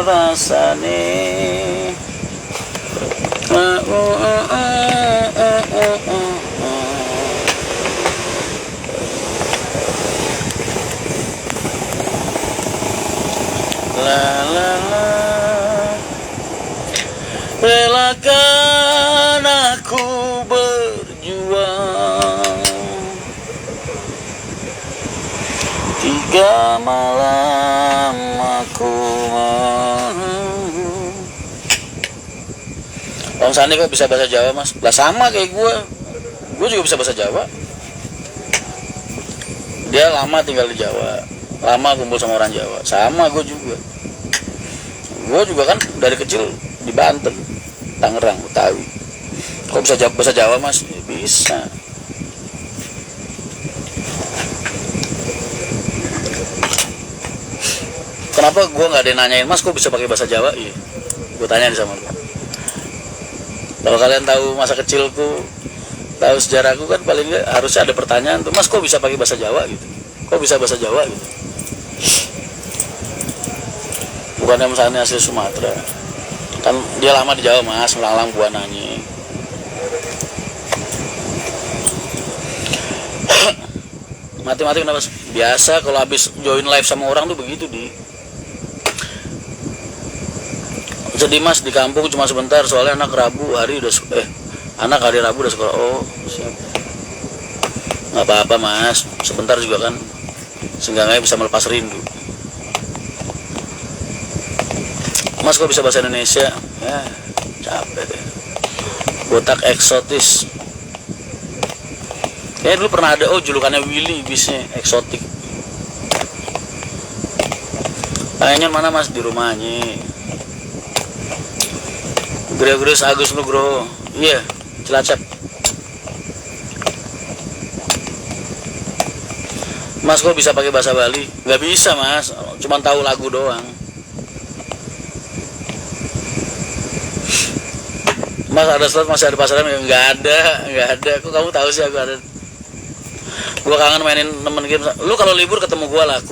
rasane. La la la, relakan aku berjuang 3 malam aku Bang Sandi kok bisa bahasa Jawa mas? Lah sama kayak gue juga bisa bahasa Jawa. Dia lama tinggal di Jawa, lama kumpul sama orang Jawa. Sama gue juga kan dari kecil di Banten, Tangerang, Betawi. Kok bisa bahasa Jawa mas? Ya, bisa. Kenapa gue nggak ada yang nanyain mas kok bisa pakai bahasa Jawa? Iya, gue tanya sama lu. Kalau kalian tahu masa kecilku, tahu sejarahku kan paling nggak harusnya ada pertanyaan tuh, mas kok bisa pakai bahasa Jawa gitu? Kok bisa bahasa Jawa gitu? Bukannya misalnya asli Sumatera, kan dia lama di Jawa mas, melanglang buananya. Mati-mati kenapa? Biasa kalau habis join live sama orang tuh begitu di. Sedih mas di kampung cuma sebentar soalnya anak Rabu hari Rabu udah sekolah. Oh siap. Nggak apa-apa mas, sebentar juga kan seenggaknya bisa melepas rindu. Mas kok bisa bahasa Indonesia? Ya capek deh. Botak eksotis. Kayaknya dulu pernah ada julukannya Willy bisnya eksotik. Kayaknya mana mas di rumahnya? Gregorius Agus Nugroho, iya, Cilacap. Mas kok bisa pakai bahasa Bali? Nggak bisa mas, cuma tahu lagu doang. Mas ada slot masih ada pasaran? Nggak ada. Kok kamu tahu sih aku ada? Gua kangen mainin temen game. Lu kalau libur ketemu gua lah,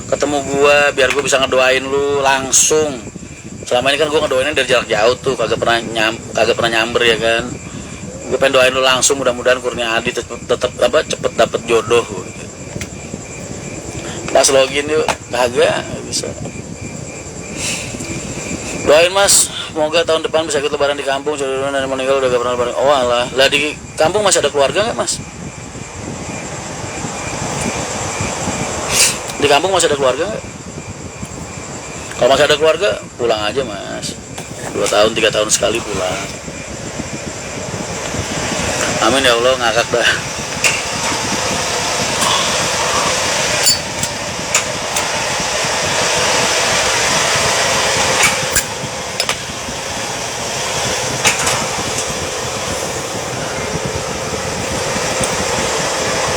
ketemu gua biar gua bisa ngedoain lu langsung. Selama ini kan gue ngedoainnya dari jarak jauh tuh, kagak pernah nyamber ya kan. Gue pengen doain lu langsung, mudah-mudahan Kurnia Adi tetap cepet dapet jodoh. Mas login yuk, kagak bisa. Doain mas, semoga tahun depan bisa ikut lebaran di kampung. Jodoh dan meninggal udah gak pernah lebaran. Oh alah, lah di kampung masih ada keluarga nggak mas? Di kampung masih ada keluarga nggak? Kalau masih ada keluarga, pulang aja mas. 2 tahun, 3 tahun sekali pulang. Amin ya Allah, ngakak dah.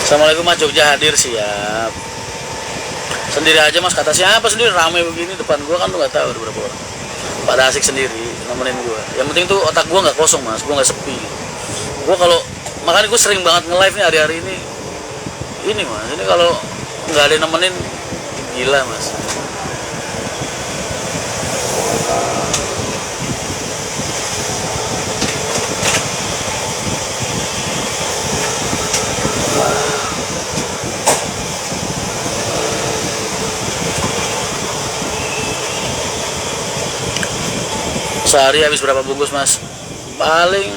Assalamualaikum mas, Jogja hadir siap. Sendiri aja mas, kata siapa sendiri, rame begini depan gua kan lu nggak tahu ada berapa orang. Pada asik sendiri nemenin gua. Yang penting tuh otak gua nggak kosong mas, gua nggak sepi. Gua kalau makanya gua sering banget nge-live nih hari-hari ini. Ini mas, ini kalau nggak ada yang nemenin gila mas. Sehari habis berapa bungkus mas? Paling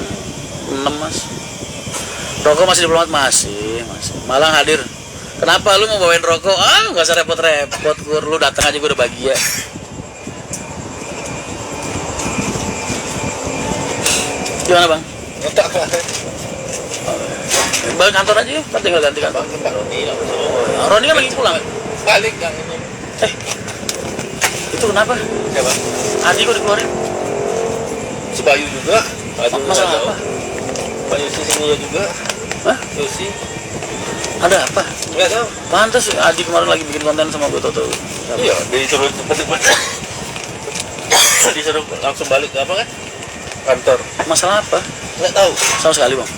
6 mas. Rokok masih diplomat? Masih. Malang hadir. Kenapa lu mau bawain rokok? Gak usah repot-repot. Lu datang aja gue udah bahagia. Gimana bang? Balik kantor aja ya, tinggal ganti kantor. Roni kan lagi pulang. Balik yang ini. Itu kenapa? Siapa? Adi kok dikeluarin? Si Bayu juga. Masalah apa? Pak Yusi sini juga. Hah? Yusi. Ada apa? Enggak tahu. Pantas Adi kemarin lagi bikin konten sama gue Toto. Iya, disuruh cepet-cepet. Disuruh langsung balik ke apa kan? Kantor. Masalah apa? Enggak tahu. Sama sekali bang.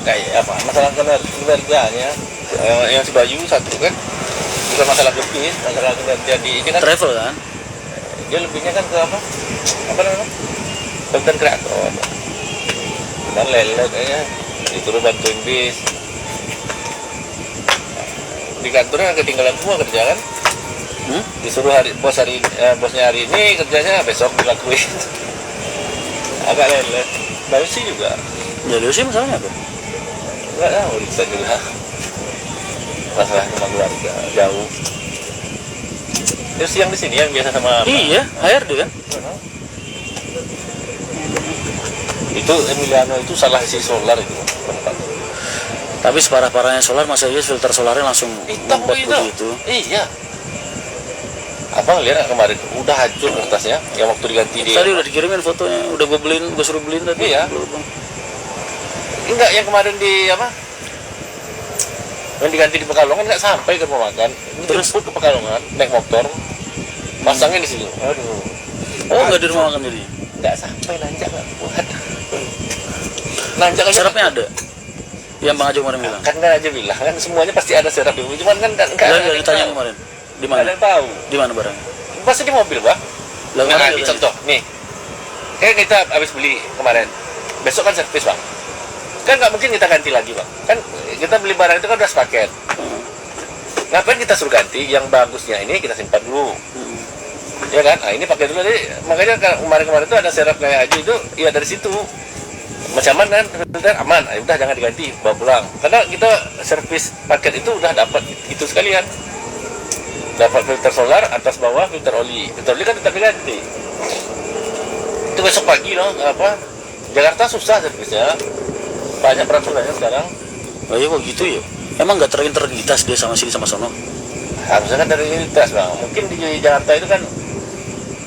Kayak apa? Masalah kinerjanya. Yang si Bayu satu kan. Bukan masalah bisnis, masalah kinerja di ini kan. Travel kan? Dia lebihnya kan ke apa namanya, konten kreator dan lele kayaknya disuruh bantuin bis. Di kantornya ketinggalan semua kerja kan. Disuruh bosnya hari ini, kerjanya besok dilakuin. Agak lele. Baru sih juga. Jadi sih masalahnya apa? Enggak tahu, urusan juga masalah sama keluarga jauh. Terus yang di sini yang biasa sama Iya, HRD kan? itu Emiliano itu salah isi solar itu. Tapi separah-parahnya solar, masa iya filter solarnya langsung Hitam ngumpet itu. begitu. Iya. Abang lihat nggak kemarin udah hancur kertasnya yang waktu diganti di. Tadi udah dikirimin fotonya, udah gue suruh beliin tadi. Iya. Belum. Enggak, yang kemarin di apa? Yang diganti di Pekalongan nggak sampai ke rumah makan. Terus? Jemput ke Pekalongan naik motor, pasangnya di sini. Aduh. Oh, nggak di rumah makan jadi? Nggak sampai, nanjak nggak kuat. Nanjak aja. Serapnya ada? Yang Bang Ajo kemarin bilang? Kan aja bilang kan semuanya pasti ada serap itu. Cuman kan nggak Nggak ditanya kemarin. Di Nggak ada mana? yang tahu. Di mana barangnya? Pasti di mobil, Bang. Lah, Nah, mana ini katanya? contoh nih. Kayak kita habis beli kemarin. Besok kan servis, Bang. Kan nggak mungkin kita ganti lagi, Bang. Kan kita beli barang itu kan udah sepaket. Ngapain kita suruh ganti? Yang bagusnya ini kita simpan dulu. Ya kan? Nah, ini pakai dulu. Jadi makanya kemarin-kemarin itu ada serap kayak Haji itu, ya dari situ. Masih aman kan? Filter aman. Nah, udah jangan diganti, bawa pulang. Karena kita servis paket itu udah dapat itu sekalian. Dapat filter solar atas bawah, filter oli. Filter oli kan tetap diganti. Itu besok pagi loh, apa? Jakarta susah servisnya. Banyak peraturannya sekarang. Oh iya kok gitu ya? Emang nggak terintegritas dia sama sini sama sono? Harusnya kan dari lintas, Bang. Mungkin di Jakarta itu kan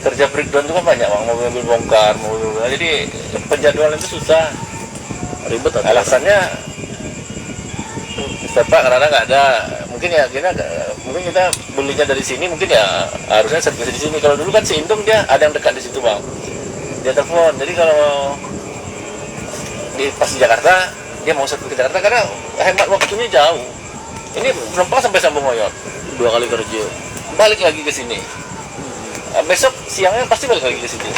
kerja breakdown itu kan banyak, Bang. Mobil-mobil bongkar, mobil. Jadi penjadwalan itu susah. Ribet atau? Alasannya Pak karena nggak ada, mungkin ya mungkin kita belinya dari sini, mungkin ya harusnya servis di sini. Kalau dulu kan si Indung dia ada yang dekat di situ, Bang. Dia telepon. Jadi kalau pas di Jakarta dia mau servis ke Jakarta karena hemat waktunya jauh. Ini penumpang sampai Sambung Oyot, 2 kali kerja. balik lagi ke sini. Besok siangnya pasti balik lagi ke sini.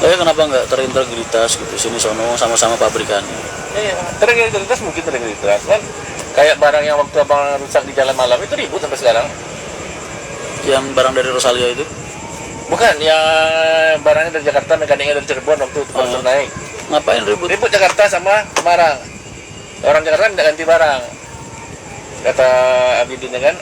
Tapi kenapa nggak terintegritas gitu sini sono sama-sama pabrikannya? Iya, terintegritas mungkin terintegritas kan. Kayak barang yang waktu abang rusak di jalan malam itu ribut sampai sekarang. Yang barang dari Rosalia itu? Bukan, yang barangnya dari Jakarta, mekaniknya dari Cirebon waktu konser naik. Ngapain ribut? Ribut Jakarta sama Semarang. Orang Jakarta tidak ganti barang. Kata Abidin kan,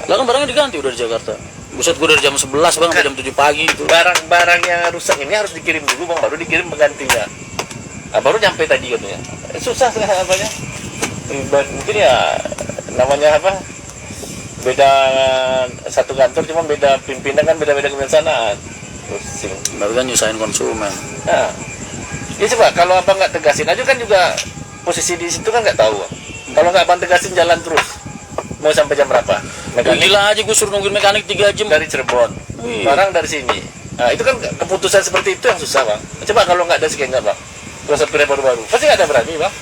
Lah kan barangnya diganti udah di Jakarta. Buset, gue dari jam 11 bang sampai jam 7 pagi itu. barang-barang yang rusak ini harus dikirim dulu, Bang, baru dikirim penggantinya. Nah, baru nyampe tadi katanya. Susah sekali apanya. Ribet. Mungkin ya namanya apa? Beda satu kantor, cuma beda pimpinan kan, beda-beda kebiasaan. Pusing. Tapi kan nyusahin konsumen. Nah, ya coba kalau abang nggak tegasin aja kan juga posisi di situ kan nggak tahu. Kalau nggak abang tegasin jalan terus, mau sampai jam berapa? Mekanik Gila aja gue suruh nungguin mekanik 3 jam. dari Cirebon, Iya. barang dari sini. Nah, itu kan keputusan seperti itu yang susah, Bang. Coba kalau nggak ada skenario, Bang. Kalau supirnya baru-baru, pasti nggak ada berani, Bang.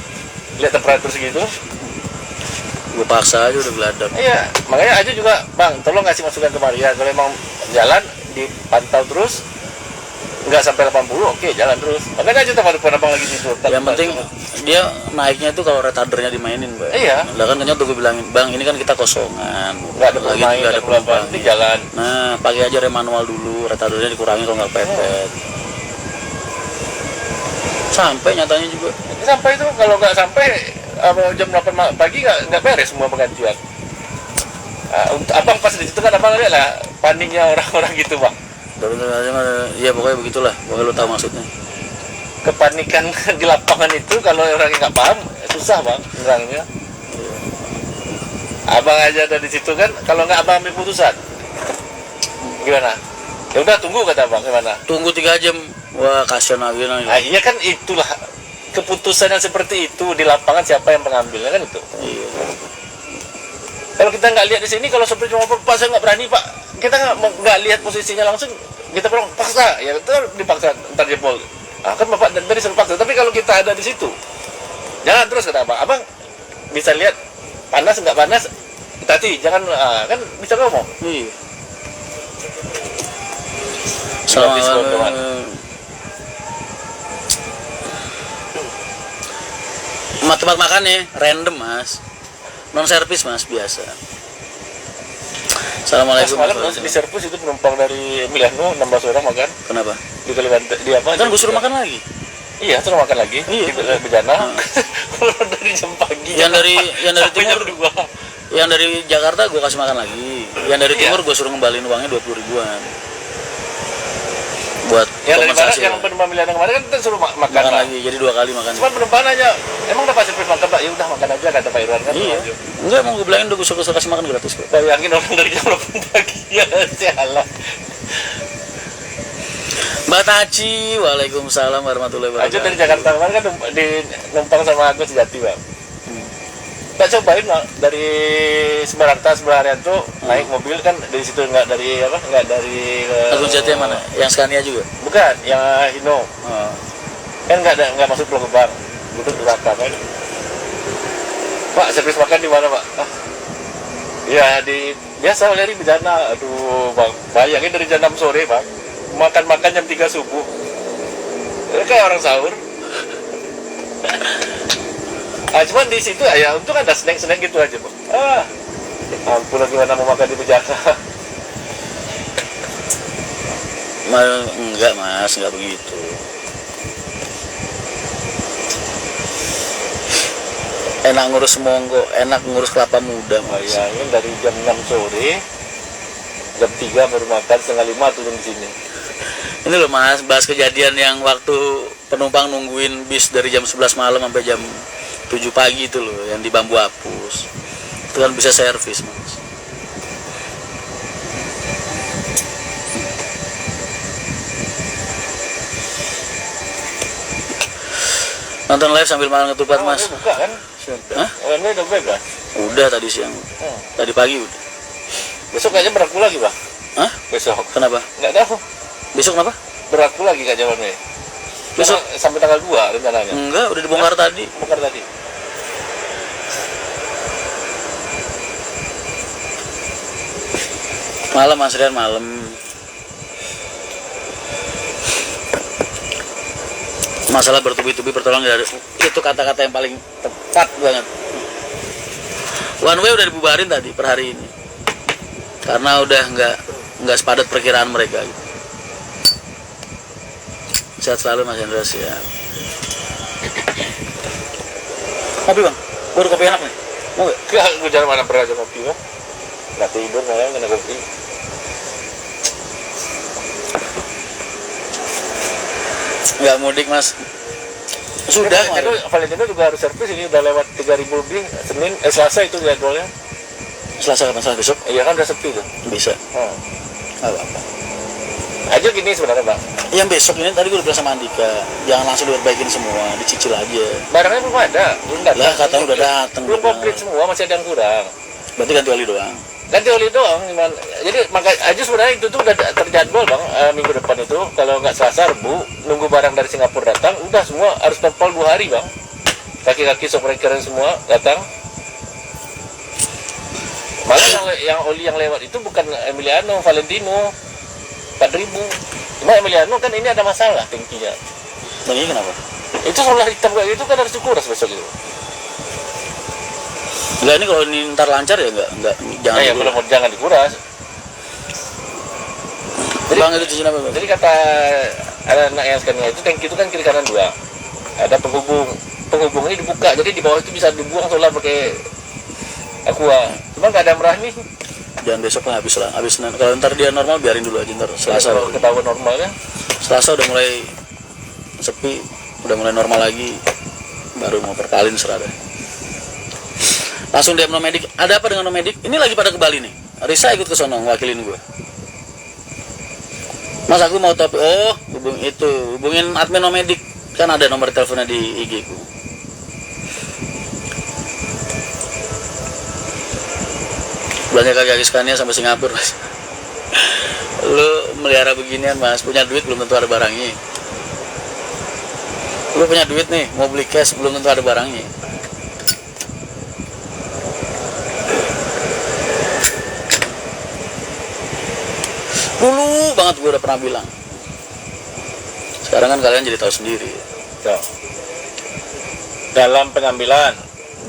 Lihat temperatur segitu. Gue paksa aja udah geladak. Iya, makanya aja juga, Bang, tolong kasih masukan ke Maria. Kalau emang jalan dipantau terus, nggak sampai 80, oke, jalan terus. Makanya aja tempat depan abang lagi tidur. Yang penting dia naiknya itu kalau retardernya dimainin, Mbak. Iya. Lah kan ternyata gue bilangin, Bang, ini kan kita kosongan. nggak ada Lagi pemain, nggak ada penumpang. ini jalan. Nah, pakai aja rem manual dulu, retardernya dikurangi kalau nggak pepet. Sampai nyatanya juga. Sampai itu kalau nggak sampai jam 8 pagi nggak beres semua penggantian. Abang pas di situ kan abang lihat lah paniknya orang-orang gitu, Bang. Iya pokoknya begitulah, pokoknya lu tahu maksudnya. Kepanikan di lapangan itu kalau orang yang nggak paham susah, Bang, nerangnya. Abang aja ada di situ kan, kalau nggak abang ambil putusan gimana? Ya udah tunggu kata abang, gimana? Tunggu 3 jam, wah kasihan lagi nih. Nah, iya kan itulah keputusan yang seperti itu di lapangan siapa yang mengambilnya kan itu. Iya. Kalau kita nggak lihat di sini, kalau sopir cuma Pak saya nggak berani, Pak, kita nggak lihat posisinya langsung, kita bilang paksa, ya itu dipaksa ntar jebol. Ah, kan Bapak dari suruh paksa, tapi kalau kita ada di situ, jangan terus kata abang bisa lihat panas nggak panas, hati jangan kan bisa ngomong. Iya. Gratis kawan-kawan. Tempat makannya random mas, non servis mas, biasa. Assalamualaikum. Malam di servis itu penumpang dari Milano 16 orang makan. Kenapa? Di Kalimantan di apa? Kan gue suruh makan lagi. Iya, terus makan lagi. Iya. Di Bejana. Dari jam pagi. Yang dari Sampai timur, jam 2. yang dari Jakarta gue kasih makan lagi. Yang dari Iya. timur gue suruh ngembaliin uangnya 20 ribuan. Buat Yang dari mana? kompensasi Yang lah. penumpang Milano kemarin kan kita suruh makan makan lah. lagi, jadi 2 kali makan. Cuma penumpang aja, emang dapat servis makan Pak? Ya udah makan aja kata Pak Irwan kan. Iya. Enggak, mau gue bilangin udah gue suruh kasih makan gratis kok. Bayangin orang dari jam 8 pagi ya sialah. Mbak Taci, waalaikumsalam warahmatullahi Aja wabarakatuh. dari Jakarta kemarin kan numpang sama aku sejati Bang. Kita cobain Bang, dari Semarang tuh naik mobil kan dari situ nggak dari Agung Jati yang mana? Yang Scania juga? Bukan, yang Hino. Oh. Kan nggak masuk Pulau Gebang, duduk di belakang kan. Pak, servis makan di mana Pak? Ah, ya di biasa dari Bejana. Aduh Bang, bayangin dari jam 6 sore Bang, makan jam 3 subuh. Kayak orang sahur. Cuman di situ ya untung ada snack gitu aja Bang. Ampun gimana mau makan di Bejana. Enggak mas, enggak begitu. Enak ngurus semonggo, enak ngurus kelapa muda mas. Bayangin dari jam 6 sore, jam 3 baru makan, setengah 5 turun di sini. Ini loh mas, bahas kejadian yang waktu penumpang nungguin bis dari jam 11 malam sampai jam 7 pagi itu loh, yang di Bambu Apus. Itu kan bisa servis mas. Nonton live sambil makan ketupat mas. Buka kan? Hah? Ini udah bebas. Udah tadi siang, tadi pagi udah. Besok kayaknya berlaku lagi Bang. Hah? Besok. Kenapa? Nggak tahu. Besok kenapa? Berlaku lagi kak jawabannya. Besok? Sampai tanggal 2 rencananya. Enggak, udah dibongkar tadi. Bukan tadi. Malam mas Rian, malam. Masalah bertubi-tubi pertolongan dari itu kata-kata yang paling tepat banget. One way udah dibubarin tadi per hari ini karena udah nggak sepadat perkiraan mereka gitu. Sehat selalu Mas Hendra, siap. Kopi bang, baru kopi enak nih, mau nggak? Nggak, gue jarang mana pernah aja kopi Bang. Nggak tidur malah kena kopi. Nggak mudik mas. Sudah Itu Valentino juga harus servis, ini udah lewat 3.000 lebih. Selasa itu jadwalnya. Selasa kapan? Selasa besok? Iya kan udah sepi tuh. Bisa. Nggak apa-apa. Aja gini sebenarnya Bang. Yang besok ini tadi gue udah bilang sama Andika, jangan langsung diperbaikin semua, dicicil aja. Barangnya belum ada, belum datang. Lah katanya udah datang. Belum komplit semua, masih ada yang kurang. Berarti ganti oli doang. Ganti oli doang, gimana? Jadi maka aja sebenarnya itu tuh udah terjadwal Bang, minggu depan itu kalau nggak Selasa Rabu nunggu barang dari Singapura datang, udah semua harus total 2 hari Bang. Kaki-kaki soprekeren semua datang. Malah yang oli yang lewat itu bukan Emiliano, Valentino 4.000. Cuma Emiliano kan ini ada masalah tangkinya. Dan ini kenapa? Itu solar hitam kayak gitu kan harus dikuras besok itu. Enggak, ini kalau ini ntar lancar ya enggak jangan Ya dulu. kalau mau jangan dikuras. Bang itu cincin apa bang? Jadi kata anak yang sekarang itu tangki itu kan kiri kanan 2. Ada penghubung ini dibuka, jadi di bawah itu bisa dibuang solar pakai aqua. Cuma nggak ada merah nih. Jangan besok lah, habis kalau ntar dia normal biarin dulu aja, ntar Selasa. Kalau ketahuan normal kan. Selasa udah mulai sepi, udah mulai normal lagi, baru mau perkalin serada. Langsung DM Nomedik. Ada apa dengan Nomedik? Ini lagi pada ke Bali nih. Risa ikut ke sono wakilin gue. Mas aku mau topi. Oh, hubungin admin Nomedik. Kan ada nomor teleponnya di IG ku. Belanja kaki Scania sampai Singapura mas. Lu melihara beginian mas, punya duit belum tentu ada barangnya. Lu punya duit nih, mau beli cash belum tentu ada barangnya. banget gue udah pernah bilang. Sekarang kan kalian jadi tahu sendiri. Tuh. Dalam pengambilan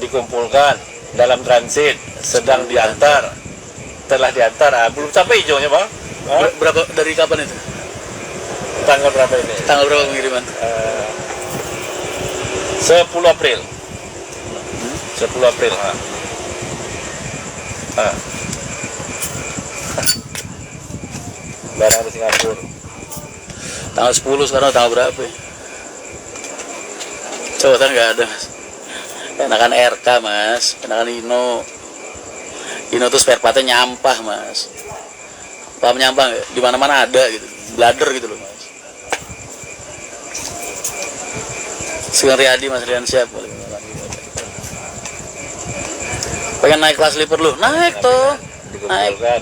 dikumpulkan, dalam transit sedang diantar, telah diantar, belum sampai hijaunya bang. Berapa dari kapan itu? Tanggal berapa ini? Tanggal berapa pengiriman? 10 April. 10 April. Barang di Singapura. Tanggal 10 sekarang tanggal berapa ya? Coba kan nggak ada mas. Enakan RK mas, enakan Ino tuh spare partnya nyampah mas. Paham nyampah nggak? Di mana-mana ada gitu, blader gitu loh mas. Sekarang Riyadi mas Rian siap. Pengen naik kelas sleeper lu, naik tuh. Naik. Dikumpulkan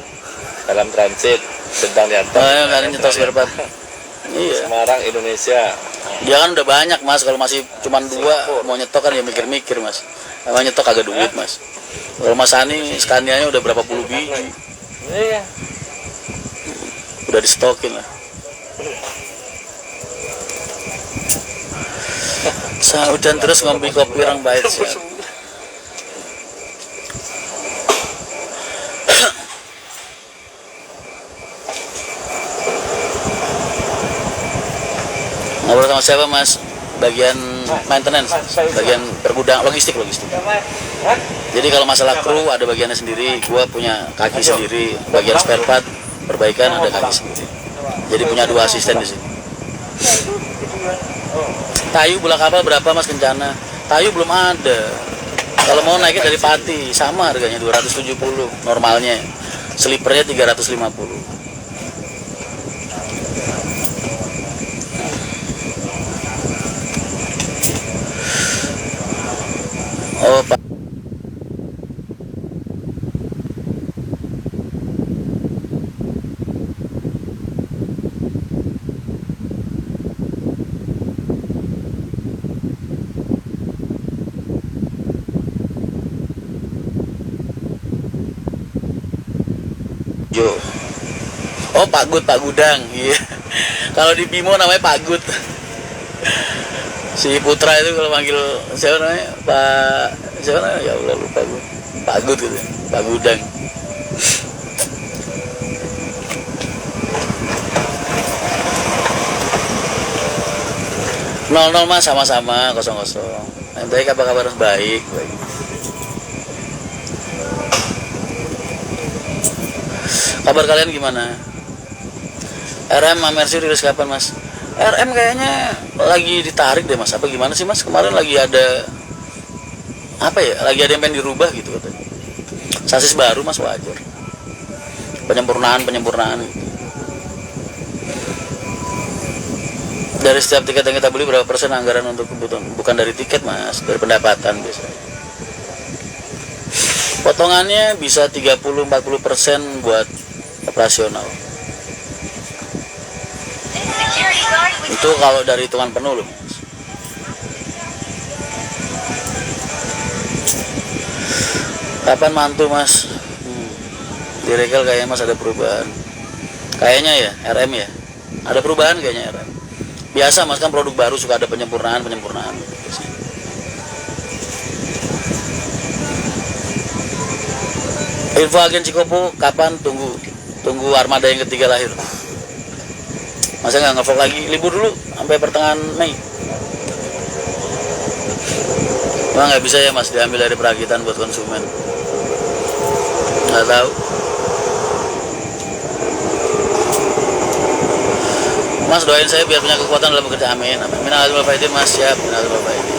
dalam transit sedang diantar. Nggak ada nyetor spare part. Iya. Semarang, Indonesia. Dia kan udah banyak mas, kalau masih cuma 2 mau nyetok kan ya mikir-mikir mas. Emang nyetok agak duit mas. Kalau Mas Ani Scania-nya udah berapa puluh biji. Iya. Udah distokin lah. Hujan terus ngombe kopi orang baik sih. Ngobrol sama siapa mas? Bagian maintenance, bagian pergudang, logistik. Jadi kalau masalah kru ada bagiannya sendiri, gua punya kaki sendiri, bagian spare part, perbaikan ada kaki sendiri. Jadi punya 2 asisten di sini. Tayu bola kapal berapa mas Kencana? Tayu belum ada. Kalau mau naiknya dari Pati, sama harganya 270 normalnya. Slipernya 350. Oh, Pak. Oh, Pak Gudang. Iya. Kalau di Bimo namanya Pak Gud. Si Putra itu kalau manggil siapa namanya? Siapa namanya? Ya Allah lupa gue. Pak Gud gitu. Pak Gudang. Nol mas sama-sama 0-0. Nanti kabar baik. Kabar kalian gimana? RM Mercy rilis kapan mas? RM kayaknya lagi ditarik deh mas. Apa gimana sih mas? Kemarin lagi ada apa ya? Lagi ada yang pengen dirubah gitu katanya. Sasis baru mas wajar. Penyempurnaan gitu. Dari setiap tiket yang kita beli berapa persen anggaran untuk kebutuhan? Bukan dari tiket mas, dari pendapatan biasanya. Potongannya bisa 30-40% buat operasional. Itu kalau dari hitungan penuh loh mas. Kapan mantu mas? Di Regal kayaknya mas ada perubahan. Kayaknya ya RM ya. Ada perubahan kayaknya RM. Biasa mas kan produk baru suka ada penyempurnaan. Info agen Cikopo kapan? Tunggu armada yang ketiga lahir. Masa nggak ngevlog lagi? Libur dulu sampai pertengahan Mei. Wah nggak bisa ya mas diambil dari perakitan buat konsumen. Nggak tahu. Mas doain saya biar punya kekuatan dalam bekerja, amin. Minal faidin mas, siap. Minal faidin.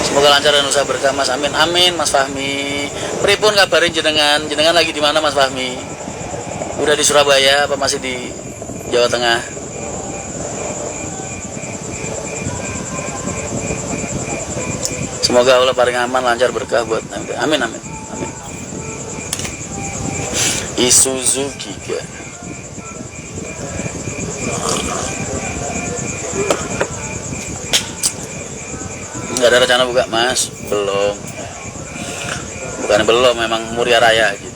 Semoga lancar dan usaha berkah mas, amin. Amin mas Fahmi. Pripun kabarin jenengan lagi di mana mas Fahmi? Udah di Surabaya apa masih di Jawa Tengah? Semoga Allah paling aman, lancar, berkah buat nanti. Amin. Isuzu Giga. Nggak ada rencana buka mas? Belum. Bukan belum, memang Muria Raya gitu.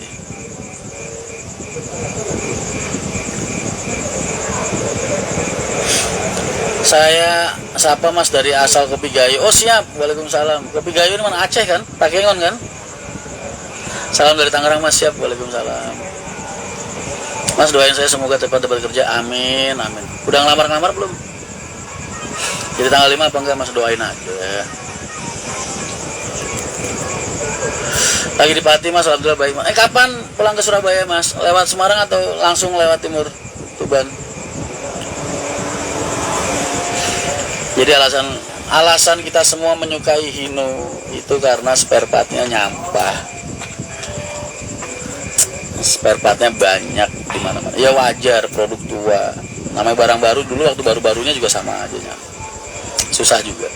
Saya sapa Mas dari asal Kopi Gayo. Oh siap, waalaikumsalam. Kopi Gayo ini mana, Aceh kan, Takengon kan. Salam dari Tangerang Mas, siap, waalaikumsalam. Mas doain saya semoga cepat dapat kerja, amin amin. Udah ngelamar belum? Jadi tanggal 5 apa enggak Mas, doain aja. Lagi di Pati Mas, alhamdulillah baik Mas. Kapan pulang ke Surabaya Mas? Lewat Semarang atau langsung lewat timur Tuban? Jadi alasan kita semua menyukai Hino itu karena spare partnya nyampah. Spare partnya banyak di mana-mana. Ya wajar, produk tua. Namanya barang baru, dulu waktu baru-barunya juga sama aja nyampah. Susah juga.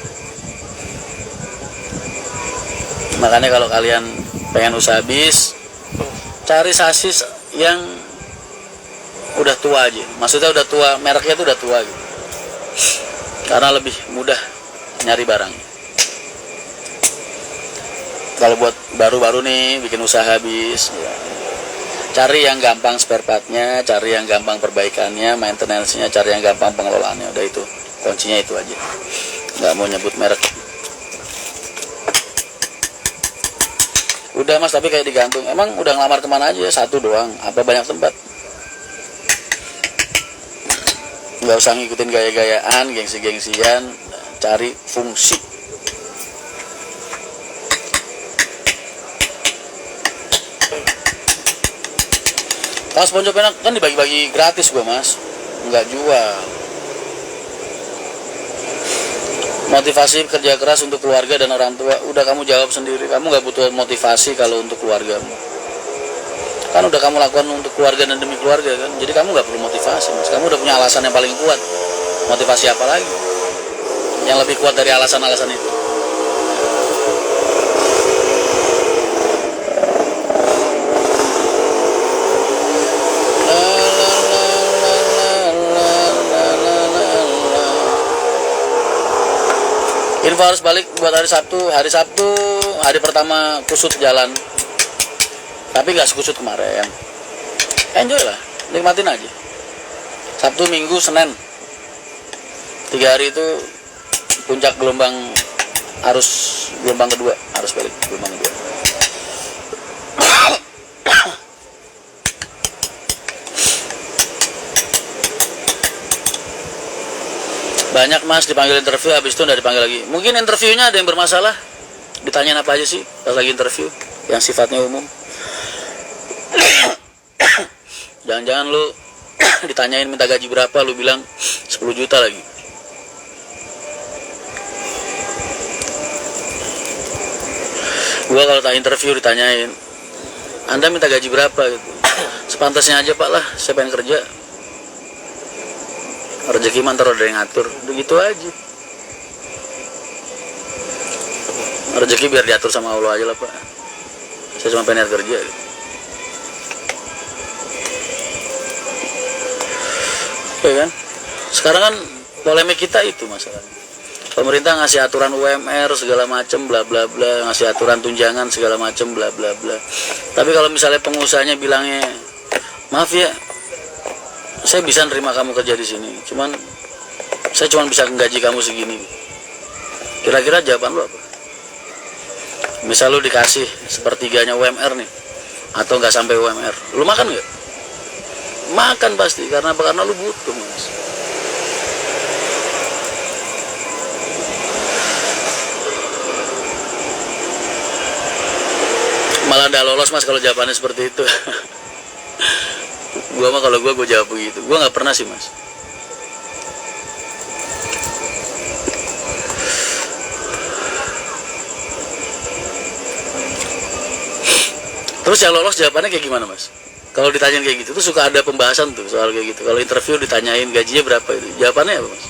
Makanya kalau kalian pengen usaha bis, cari sasis yang udah tua aja. Maksudnya udah tua, mereknya itu udah tua gitu. Karena lebih mudah nyari barang. Kalau buat baru-baru nih bikin usaha bis, ya, cari yang gampang spare partnya, cari yang gampang perbaikannya, maintenance-nya, cari yang gampang pengelolaannya. Udah itu, kuncinya itu aja. Nggak mau nyebut merek. Udah Mas, tapi kayak digantung. Emang udah ngelamar kemana aja? Satu doang? Apa banyak tempat? Nggak usah ngikutin gaya-gayaan, gengsi-gengsian, cari fungsi. Kalau SpongeBob enak kan dibagi-bagi gratis gua Mas, nggak jual. Motivasi kerja keras untuk keluarga dan orang tua, udah kamu jawab sendiri. Kamu nggak butuh motivasi kalau untuk keluargamu. Kan udah kamu lakukan untuk keluarga dan demi keluarga kan. Jadi kamu nggak perlu motivasi Mas. Kamu udah punya alasan yang paling kuat. Motivasi apa lagi yang lebih kuat dari alasan-alasan itu? Info harus balik buat hari Sabtu. Hari Sabtu hari pertama kusut jalan, tapi nggak sekusut kemarin. Enjoy lah, nikmatin aja. Sabtu, Minggu, Senin, 3 hari itu puncak gelombang kedua, harus balik gelombang kedua. Banyak Mas dipanggil interview, habis itu nggak dipanggil lagi. Mungkin interviewnya ada yang bermasalah. Ditanyain apa aja sih pas lagi interview yang sifatnya umum. Jangan-jangan lu ditanyain minta gaji berapa, lu bilang 10 juta lagi. Gua kalau tak interview ditanyain, Anda minta gaji berapa gitu. Sepantasnya aja Pak lah, saya pengen kerja. Rezeki mah ntar ada yang ngatur, begitu aja. Rezeki biar diatur sama Allah aja lah Pak. Saya cuma pengen kerja gitu. Ya kan? Sekarang kan polemik kita itu masalahnya. Pemerintah ngasih aturan UMR segala macem bla bla bla, ngasih aturan tunjangan segala macem bla bla bla. Tapi kalau misalnya pengusahanya bilangnya, maaf ya, saya bisa nerima kamu kerja di sini, cuman saya cuma bisa menggaji kamu segini. Kira-kira jawaban lu apa? Misal lu dikasih sepertiganya UMR nih, atau nggak sampai UMR, lu makan nggak? Makan pasti, karena apa? Karena lu butuh Mas. Malah nggak lolos Mas kalau jawabannya seperti itu. Gua mah kalau gue jawab begitu. Gua nggak pernah sih Mas. Terus yang lolos jawabannya kayak gimana Mas? Kalau ditanyain kayak gitu tuh suka ada pembahasan tuh soal kayak gitu. Kalau interview ditanyain gajinya berapa itu, jawabannya apa Mas?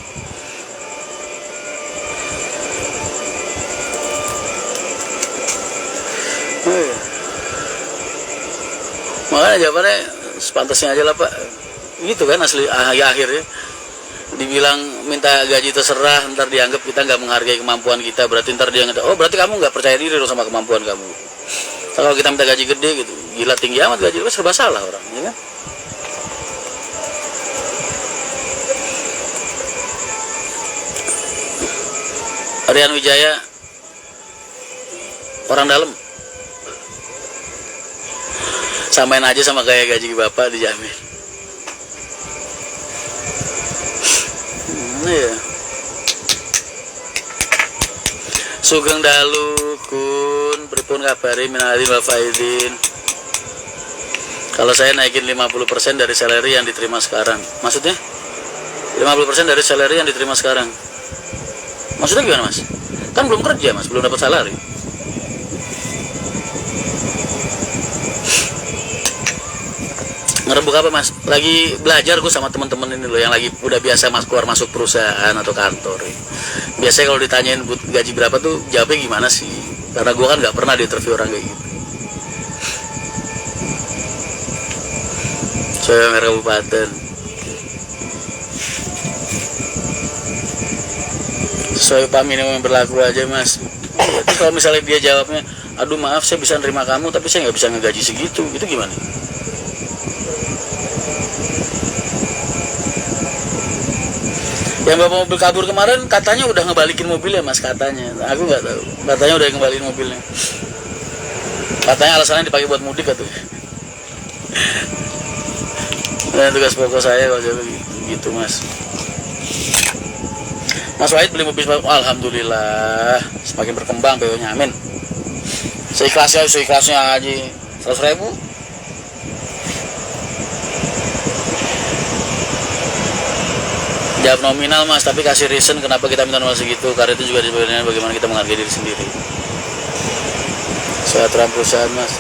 Makanya jawabannya sepantasnya aja lah Pak, gitu kan asli akhirnya. Dibilang minta gaji terserah, ntar dianggap kita nggak menghargai kemampuan kita, berarti ntar dia oh berarti kamu nggak percaya diri dong sama kemampuan kamu. Kalau kita minta gaji gede gitu, gila tinggi amat gaji, serba salah orang, ya kan? Rian Wijaya orang dalam. Samain aja sama kayak gaji bapak dijamin. Iya. Sugeng dalu kun pripun kabari minalidin wal faidin. Kalau saya naikin 50% dari salary yang diterima sekarang. Maksudnya? 50% dari salary yang diterima sekarang. Maksudnya gimana, Mas? Kan belum kerja, Mas, belum dapat salary. Ngerebuk apa, Mas? Lagi belajar gue sama teman-teman ini loh yang lagi udah biasa keluar masuk perusahaan atau kantor. Biasanya kalau ditanyain gaji berapa tuh jawabnya gimana sih? Karena gue kan nggak pernah di interview orang kayak gitu. Saya mereka kabupaten. Sesuai upah minimum yang berlaku aja, Mas. Terus kalau misalnya dia jawabnya, aduh maaf saya bisa nerima kamu tapi saya nggak bisa ngegaji segitu, itu gimana? Yang bawa mobil kabur kemarin katanya udah ngebalikin mobilnya, Mas, katanya. Aku nggak tahu. Katanya udah ngembaliin mobilnya. Katanya alasannya dipakai buat mudik katanya. Dan tugas pokok saya kalau jadi gitu, Mas. Mas Wahid beli mobil, alhamdulillah semakin berkembang PO-nya, amin. Seikhlasnya aja 100.000. Jawab nominal, Mas, tapi kasih reason kenapa kita minta nominal segitu. Karena itu juga sebenarnya bagaimana kita menghargai diri sendiri. Sejahtera perusahaan, Mas.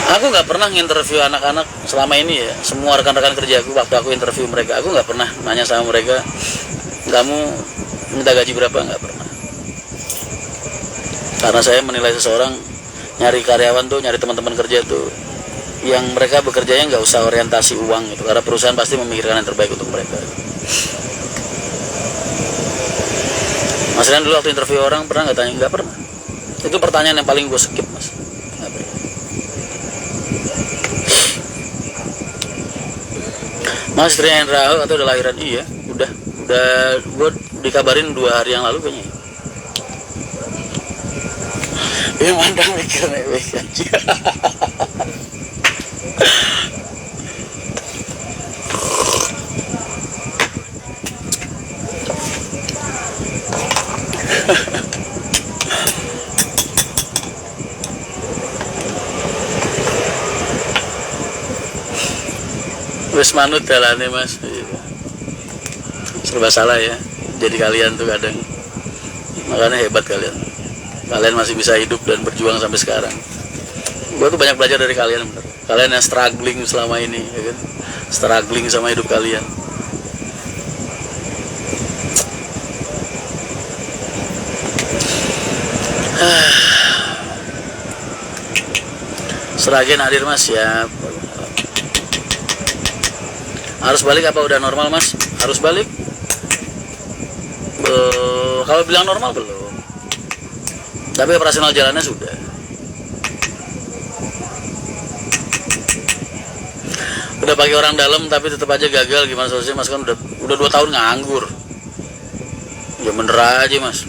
Aku nggak pernah nginterview anak-anak selama ini ya. Semua rekan-rekan kerja aku waktu aku interview mereka, aku nggak pernah nanya sama mereka, kamu minta gaji berapa, nggak pernah. Karena saya menilai seseorang nyari karyawan tuh, nyari teman-teman kerja tuh, yang mereka bekerjanya nggak usah orientasi uang gitu, karena perusahaan pasti memikirkan yang terbaik untuk mereka. Mas Rian dulu waktu interview orang pernah nggak tanya? Nggak pernah. Itu pertanyaan yang paling gue skip, Mas. Nggak pernah. Mas Rian Rahul atau udah lahiran? Iya, udah gue dikabarin 2 hari yang lalu kayaknya. Ya mandang mikir nebek aja. Wes manut jalannya, Mas. Serba salah ya. Jadi kalian tuh kadang, makanya hebat kalian. Kalian masih bisa hidup dan berjuang sampai sekarang. Gue tuh banyak belajar dari kalian, bener. Kalian yang struggling selama ini, ya kan? Struggling sama hidup kalian. Seragen hadir, Mas, ya. Harus balik apa udah normal, Mas? Harus balik. Kalau bilang normal belum, tapi operasional jalannya sudah. Udah pakai orang dalam tapi tetap aja gagal, gimana solusinya, Mas? Kan udah 2 tahun nganggur. Ya bener aja, Mas.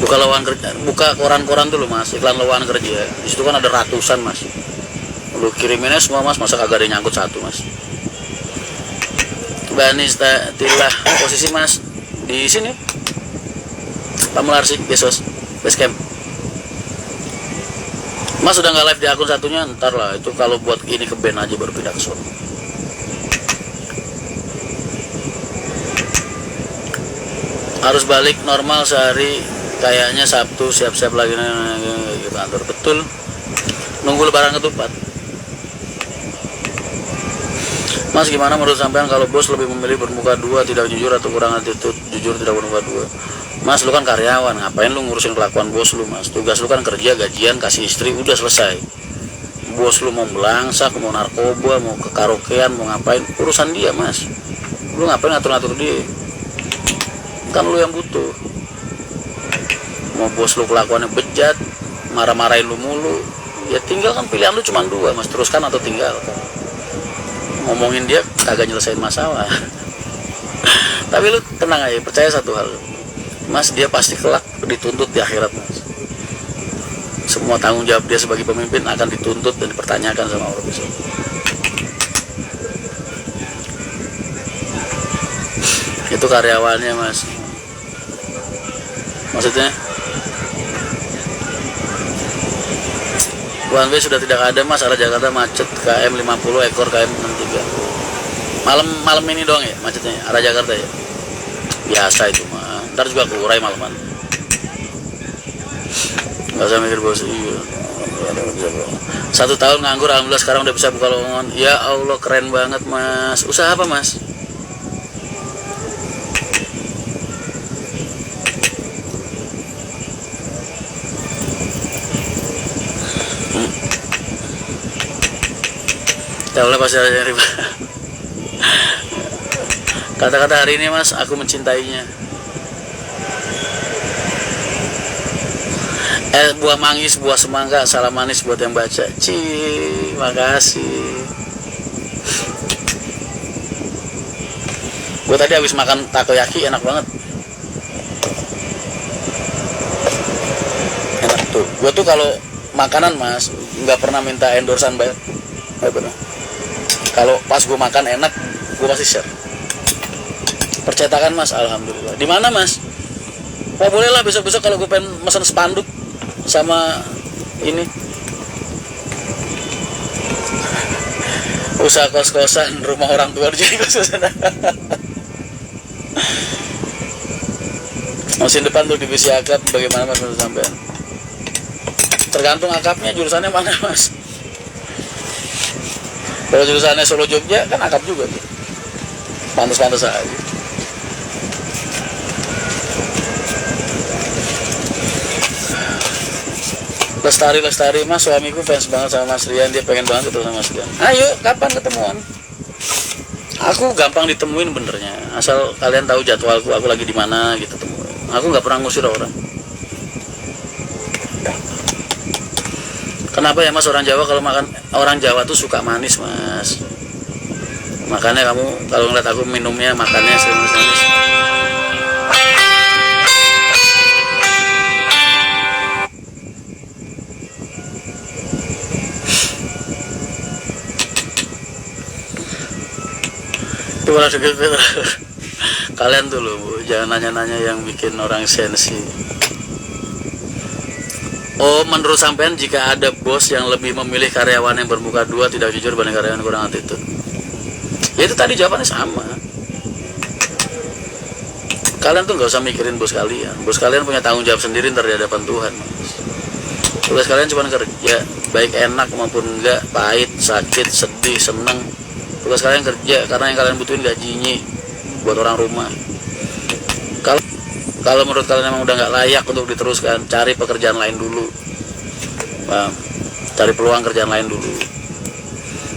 Buka lowongan kerja, buka koran-koran dulu, Mas, iklan lowongan kerja. Di situ kan ada ratusan, Mas. Lu kiriminnya semua, Mas, masa kagak ada yang nyangkut satu, Mas. Bani Tilah posisi, Mas, di sini. Pamular sih, Besos, Basecamp. Mas udah nggak live di akun satunya, ntar lah. Itu kalau buat ini ke band aja baru pindah ke sono. Harus balik normal sehari. Kayaknya Sabtu siap-siap lagi ke kantor. Betul. Nunggu lebaran ketupat. Mas, gimana menurut sampean kalau bos lebih memilih bermuka 2, tidak jujur atau kurang attitude, jujur tidak bermuka 2? Mas, lu kan karyawan, ngapain lu ngurusin kelakuan bos lu, Mas? Tugas lu kan kerja, gajian, kasih istri, udah selesai. Bos lu mau belangsak, mau narkoba, mau ke karaokean, mau ngapain, urusan dia, Mas. Lu ngapain ngatur-ngatur dia? Kan lu yang butuh. Mau bos lu kelakuannya bejat, marah-marahin lu mulu, Ya tinggal kan pilihan lu cuma dua mas, teruskan atau tinggalkan. Ngomongin dia kagak nyelesain masalah. Tapi lu tenang aja, percaya satu hal mas, dia pasti kelak dituntut di akhirat mas. Semua tanggung jawab dia sebagai pemimpin akan dituntut dan dipertanyakan sama Allah besok. Itu karyawannya mas, maksudnya one way sudah tidak ada mas, arah Jakarta macet KM 50 ekor KM 63. Malam ini doang ya macetnya arah Jakarta ya, biasa itu mah, ntar juga keurai malaman, nggak usah mikir bos. Iya. 1 tahun nganggur, alhamdulillah sekarang udah bisa buka lowongan. Ya Allah keren banget mas. Usaha apa mas? Ya Allah pasti ada yang riba. Kata-kata hari ini mas, aku mencintainya. Buah manggis, buah semangka, salam manis buat yang baca. Makasih. Gue tadi habis makan takoyaki, enak banget. Enak tuh. Gue tuh kalau makanan mas, nggak pernah minta endorsean banget. Kalau pas gue makan enak, gue pasti share. Percetakan mas, alhamdulillah. Di mana mas? Oh boleh lah besok-besok kalau gue pengen pesan spanduk sama ini. Usaha kos-kosan, rumah orang tua jadi kos-kosan. Mesin depan tuh divisi akap, bagaimana mas menurut sampean? Tergantung akapnya jurusannya mana mas. Kalau jurusannya Solo Jogja kan akap juga tuh. Pantas-pantas aja. Lestari mas, suamiku fans banget sama Mas Rian, dia pengen banget ketemu sama Mas Rian. Ayo kapan ketemuan? Aku gampang ditemuin benernya, asal kalian tahu jadwalku, aku lagi di mana gitu temuin. Aku nggak pernah ngusir orang. Kenapa ya mas, orang Jawa kalau makan, orang Jawa tuh suka manis mas. Makanya kamu kalau ngeliat aku minumnya makannya sering manis. Itu malah deket. Kalian tuh loh bu, jangan nanya-nanya yang bikin orang sensi. Oh, menurut sampean jika ada bos yang lebih memilih karyawan yang bermuka dua, tidak jujur banding karyawan yang kurang attitude. Ya itu tadi jawabannya sama. Kalian tuh nggak usah mikirin bos kalian. Bos kalian punya tanggung jawab sendiri ntar di hadapan Tuhan. Tugas kalian cuma kerja, baik enak maupun enggak, pahit, sakit, sedih, seneng. Tugas kalian kerja karena yang kalian butuhin gajinya buat orang rumah. Kalau menurut kalian emang udah nggak layak untuk diteruskan, cari pekerjaan lain dulu. Nah, cari peluang kerjaan lain dulu.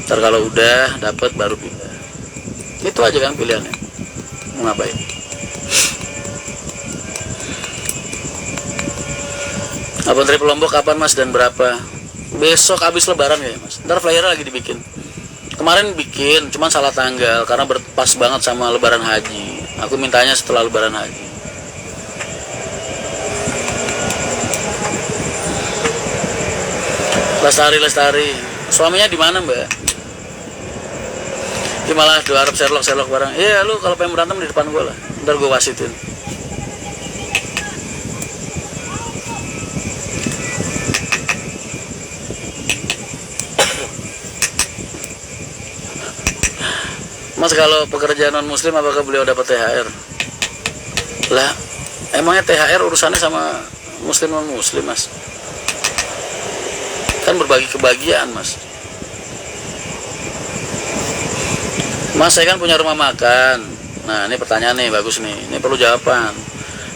Ntar kalau udah dapet baru pindah. Itu aja kan pilihannya. Mau ngapain? Abang trip Lombok kapan mas dan berapa? Besok habis lebaran ya mas. Ntar flyernya lagi dibikin. Kemarin bikin, cuman salah tanggal karena berpas banget sama lebaran haji. Aku mintanya setelah lebaran haji. Lestari. Suaminya di mana mbak? Dia malah dua Arab Sherlock bareng. Iya lu kalau pengen berantem di depan gue lah. Ntar gue wasitin. Mas kalau pekerjaan non muslim apakah beliau dapat THR? Lah emangnya THR urusannya sama muslim non muslim mas? Kan berbagi kebahagiaan mas. Mas saya kan punya rumah makan. Nah ini pertanyaan nih bagus nih, ini perlu jawaban.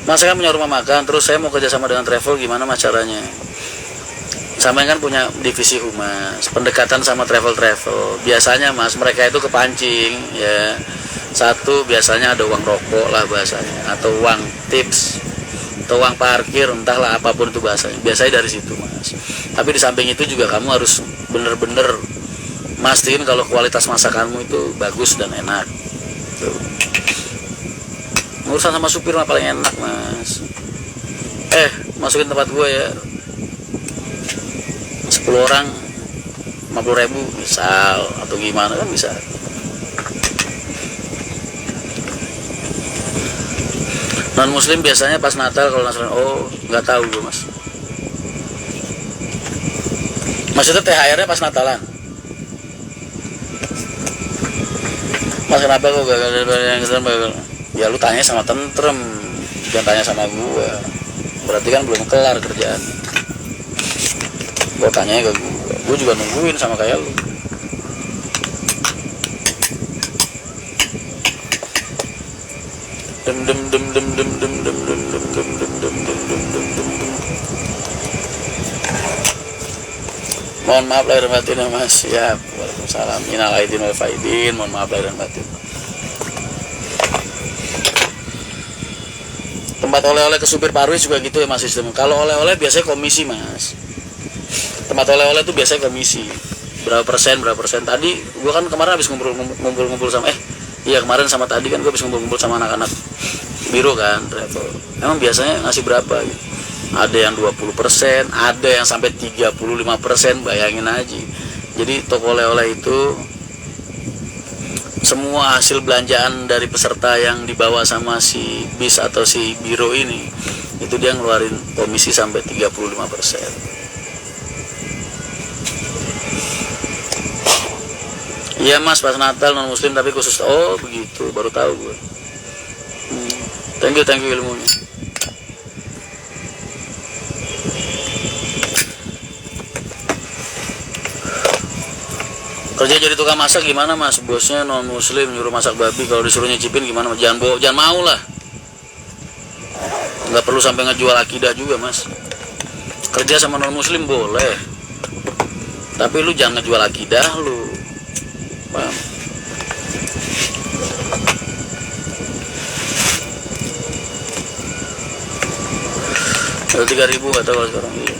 Mas saya kan punya rumah makan, terus saya mau kerjasama dengan travel, gimana mas caranya? Sama kan punya divisi humas, pendekatan sama travel. Biasanya mas mereka itu kepancing ya. Satu biasanya ada uang rokok lah bahasanya, atau uang tips, atau uang parkir, entahlah apapun itu bahasanya. Biasanya dari situ mas. Tapi di samping itu juga kamu harus bener-bener mastiin kalau kualitas masakanmu itu bagus dan enak. Tuh. Urusan sama supir mah paling enak, Mas. Masukin tempat gue ya 10 orang 50.000 misal, atau gimana kan bisa. Non muslim biasanya pas Natal, kalau Natal nggak tahu gue, Mas. Maksudnya THR-nya pas Natalan. Mas, kenapa kok gagal yang gagal? Ya lu tanya sama Tentrem, jangan tanya sama gue. Berarti kan belum kelar kerjaan. Gue tanya ke gue juga nungguin sama kayak lu. Mohon maaf lahir batin ya, Mas. Siap. Waalaikumsalam. Minal aidin wal faidin. Mohon maaf lahir batin. Tempat oleh-oleh ke supir Parwis juga gitu ya, Mas, sistem. Kalau oleh-oleh biasanya komisi, Mas. Tempat oleh-oleh tuh biasanya komisi. Berapa persen. Tadi gua kan kemarin habis ngumpul sama iya kemarin sama tadi kan gua habis ngumpul sama anak-anak biro kan, travel. Emang biasanya ngasih berapa gitu. Ada yang 20%, ada yang sampai 35%, bayangin aja. Jadi toko oleh-oleh itu semua hasil belanjaan dari peserta yang dibawa sama si bis atau si biro ini, itu dia ngeluarin komisi sampai 35%. Iya, Mas, pas Natal non muslim tapi khusus. Oh begitu, baru tahu gue. Thank you ilmunya. Kerja jadi tukang masak gimana, Mas? Bosnya non muslim nyuruh masak babi, kalau disuruh nyicipin gimana? Jangan mau lah. Nggak perlu sampai ngejual akidah juga, Mas. Kerja sama non muslim boleh, tapi lu jangan ngejual akidah lu. Paham? Ada 3.000 atau kalau sekarang. Iya.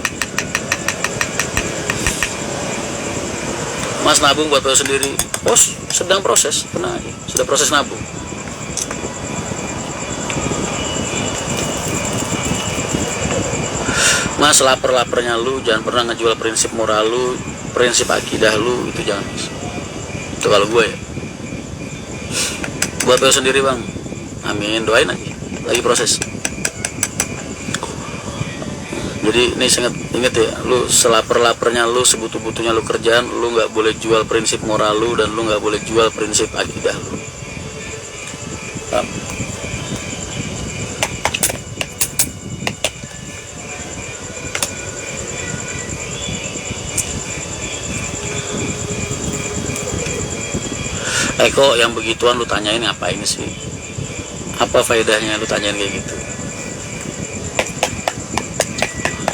Mas nabung buat PO sendiri. Bos sedang proses, tenang aja. Sudah proses nabung. Mas, lapar-laparnya lu jangan pernah ngejual prinsip moral lu, prinsip akidah lu, itu jangan, Mas. Itu kalau gue ya. Buat PO sendiri, Bang. Amin, doain aja. Lagi proses. Jadi ini inget ya, lu selapar-laparnya lu, sebutuh-butuhnya lu kerjaan, lu nggak boleh jual prinsip moral lu, dan lu nggak boleh jual prinsip akidah lu. Paham? Kok yang begituan lu tanyain ngapain sih? Apa faedahnya lu tanyain kayak gitu?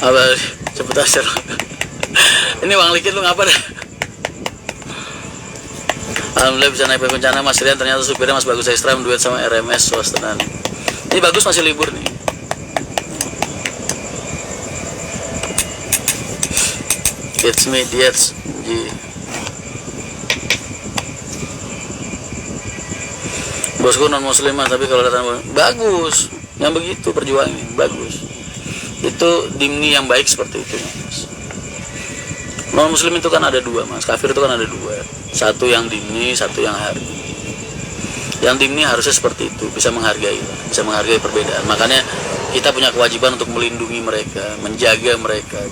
Apa cepet aja. Ini Bang Likit lu ngapa dah? Alhamdulillah bisa naik kencana, Mas Rian. Ternyata supirnya Mas Bagus Ekstrem duet sama RMS Swastenan. Ini Bagus masih libur nih. It's me, Diets G. Bosku non muslim, Mas, tapi kalau datang bagus, yang begitu perjuangin bagus. Itu dimni yang baik seperti itu, Mas. Non muslim itu kan ada dua, Mas. Kafir itu kan ada dua. Satu yang dimni, satu yang hargi. Yang dimni harusnya seperti itu, bisa menghargai perbedaan. Makanya kita punya kewajiban untuk melindungi mereka, menjaga mereka.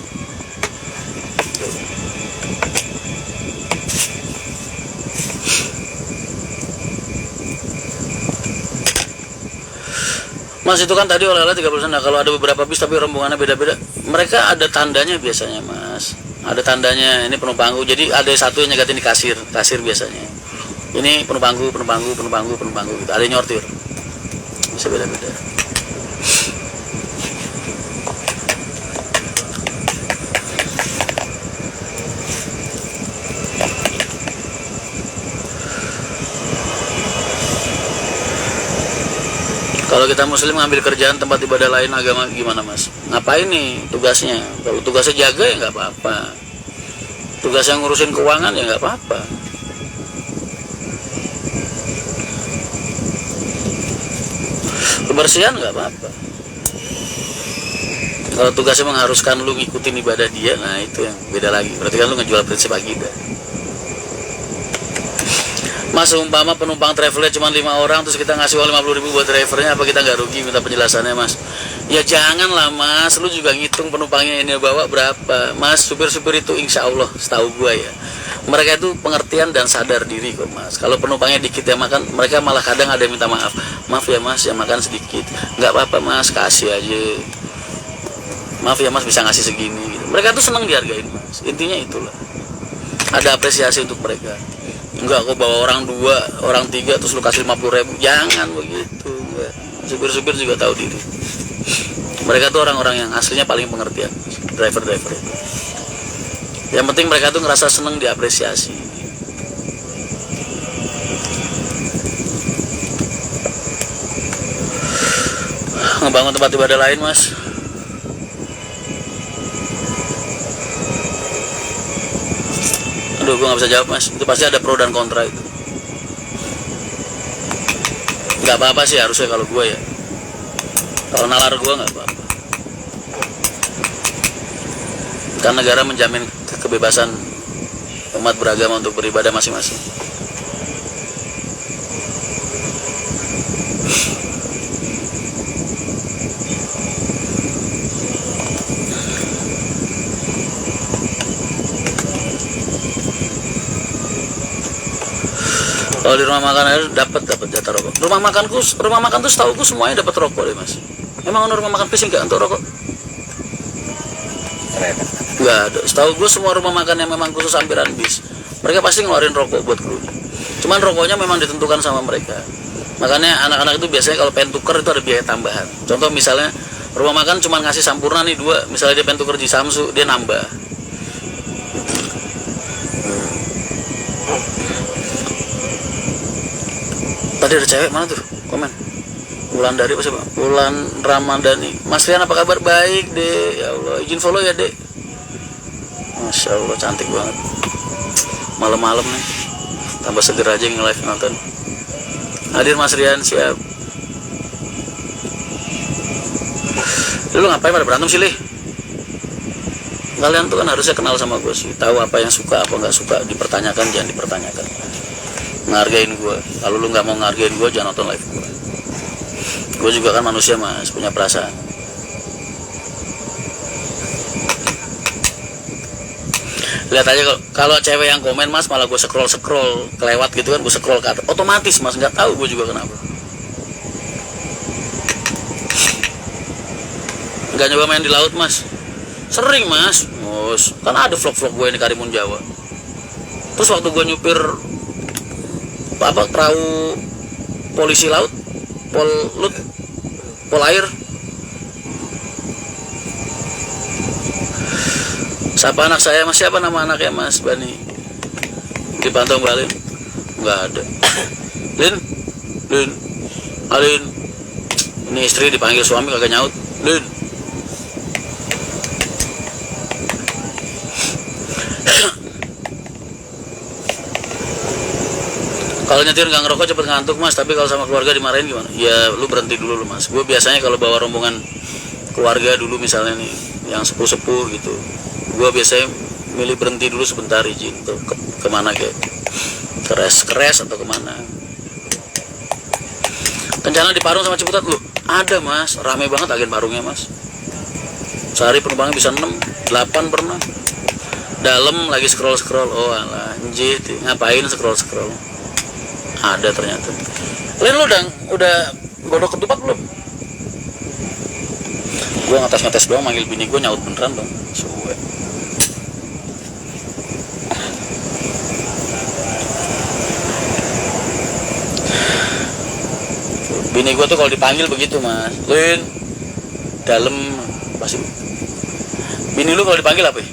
Mas, itu kan tadi oleh-oleh 30%. Nah, kalau ada beberapa bis tapi rombongannya beda-beda, mereka ada tandanya biasanya, Mas. Ada tandanya, ini penumpangku. Jadi ada satu yang nyagatin di kasir biasanya. Ini penumpangku gitu. Ada yang nyortir. Bisa beda-beda. Kalau kita muslim ngambil kerjaan tempat ibadah lain agama gimana mas? Ngapain nih tugasnya? Kalau tugasnya jaga ya nggak apa-apa. Tugasnya ngurusin keuangan ya nggak apa-apa. Kebersihan nggak apa-apa. Kalau tugasnya mengharuskan lu ngikutin ibadah dia, nah itu yang beda lagi. Berarti kan lu ngejual prinsip akidah. Mas, umpama penumpang travelnya cuma 5 orang, terus kita ngasih uang 50.000 buat drivernya, apa kita nggak rugi? Minta penjelasannya mas. Ya jangan lah mas, lu juga ngitung penumpangnya ini bawa berapa. Mas, supir-supir itu insya Allah setahu gua ya, mereka itu pengertian dan sadar diri kok mas. Kalau penumpangnya dikit ya makan, mereka malah kadang ada yang minta maaf. Maaf ya mas, ya makan sedikit. Nggak apa-apa mas, kasih aja. Maaf ya mas, bisa ngasih segini gitu. Mereka tuh senang dihargain mas. Intinya itulah, ada apresiasi untuk mereka. Enggak, kok bawa orang 2, orang 3 terus lu kasih 50.000. Jangan begitu. Enggak. Supir-supir juga tahu diri. Mereka tuh orang-orang yang aslinya paling pengertian, driver-driver itu. Yang penting mereka tuh ngerasa seneng diapresiasi. Ngebangun tempat ibadah lain mas. Aduh, gue gak bisa jawab mas. Itu pasti ada pro dan kontra itu. Gak apa-apa sih harusnya kalau gue ya. Kalau nalar gue gak apa-apa. Karena negara menjamin kebebasan umat beragama untuk beribadah masing-masing. Kalau di rumah makan air dapat jatah rokok. Rumah makan tuh setauku semuanya dapat rokok deh mas. Emang ada rumah makan pising nggak untuk rokok? Nggak ada. Setahu gue semua rumah makan yang memang khusus sampiran bis, mereka pasti ngeluarin rokok buat krunya. Cuman rokoknya memang ditentukan sama mereka. Makanya anak-anak itu biasanya kalau pengen tuker itu ada biaya tambahan. Contoh misalnya rumah makan cuma ngasih sampurna nih 2, misalnya dia pengen tuker di Samsu, dia nambah. Tadi ada cewek mana tuh komen, Wulan dari apa siapa? Wulan Ramadhani. Mas Rian apa kabar? Baik deh, ya Allah, izin follow ya dek. Masya Allah, cantik banget. Malam-malam nih tambah seger aja nge-live nonton. Hadir Mas Rian, siap. Lu ngapain pada berantem sih, Lih? Kalian tuh kan harusnya kenal sama gue sih, tahu apa yang suka apa nggak suka. Dipertanyakan jangan dipertanyakan. Ngargain gue. Kalau lu nggak mau ngargain gue, jangan nonton live gue. Gue juga kan manusia mas, punya perasaan. Lihat aja kalau cewek yang komen mas, malah gue scroll kelewat gitu kan, gue scroll ke atas, otomatis mas, nggak tahu gue juga kenapa. Nggak nyoba main di laut mas? Sering mas, kan ada vlog-vlog gue di Karimun Jawa. Terus waktu gue nyupir perahu polisi laut, pol air, siapa anak saya mas, siapa nama anaknya mas Bani, dipantau balik, nggak ada. Lin, Alin, ini istri dipanggil suami kagak nyaut. Lin, kalau nyetir nggak ngerokok cepet ngantuk mas, tapi kalau sama keluarga dimarahin gimana? Ya lu berhenti dulu mas. Gue biasanya kalau bawa rombongan keluarga dulu misalnya nih, yang sepuh gitu, gue biasanya milih berhenti dulu sebentar, izin tuh kemana kayak keres atau kemana. Kencana di Parung sama Ciputat lu? Ada mas, rame banget agen Parungnya mas. Sehari penumpangnya bisa 6, 8 pernah. Dalam lagi scroll, oh alah, anjir, ngapain scroll? Ada ternyata. Lin, lu udah godok ketupat belum? Gue ngetes doang, manggil bini gue nyaut beneran dong. Suwe. Bini gue tuh kalau dipanggil begitu mas, Lin, dalam pasti. Bini lu kalau dipanggil apa ya?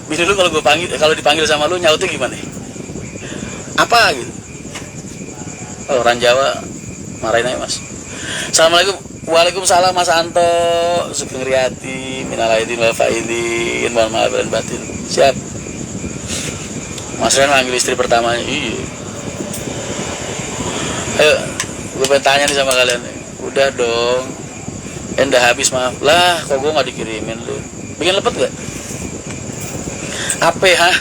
Bini lu kalau dipanggil sama lu nyautnya gimana? Apa gitu? Oh, orang Jawa marahin aja mas. Assalamualaikum. Waalaikumsalam Mas Anto. Sugeng Riyati, minal aidin wal faidin, mohon maaf dan batin. Siap. Mas Ren manggil istri pertamanya. Iya. Ayo, gue pengen tanya nih sama kalian. Udah dong. Udah habis, maaf. Lah, kok gue gak dikirimin lu? Bikin lepet gak? Apa ha?